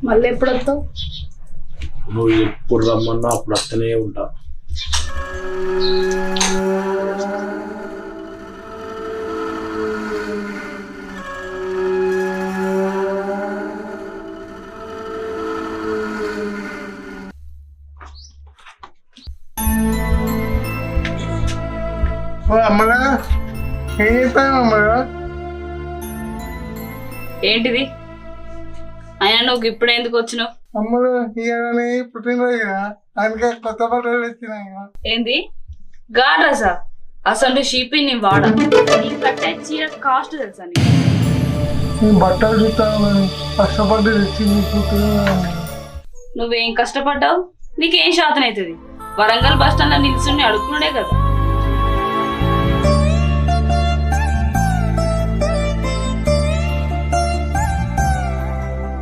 మళ్ళీ ఎప్పుడు వస్తావు? నువ్వు ఎప్పుడు రమ్మన్నా అప్పుడు వస్తూనే ఉంటా. అమ్మగా ఏం చెప్పాను అమ్మగా? ఏంటిది? అయినా నువ్వు ఇప్పుడు ఎందుకు వచ్చినావు? అమ్మలు ఇవన్నీ పుట్టినరోజు కదా, అందుకే కొత్త బట్టలు తెచ్చినాయి. ఏంది గా డ్రెస్సా? అసలు షీపీ నీ వాడ నీకు కట్టే చీర కాస్ట్ తెలుసా నీకు? నేను బట్టలు చూస్తాను కష్టపడి తెచ్చింది పుట్టినరోజు. నువ్వేం కష్టపడ్డావు? నీకేం శాతం అవుతుంది? వరంగల్ బస్ స్టాండ్ లో నిల్చుని అడుక్కున్నాడే కదా.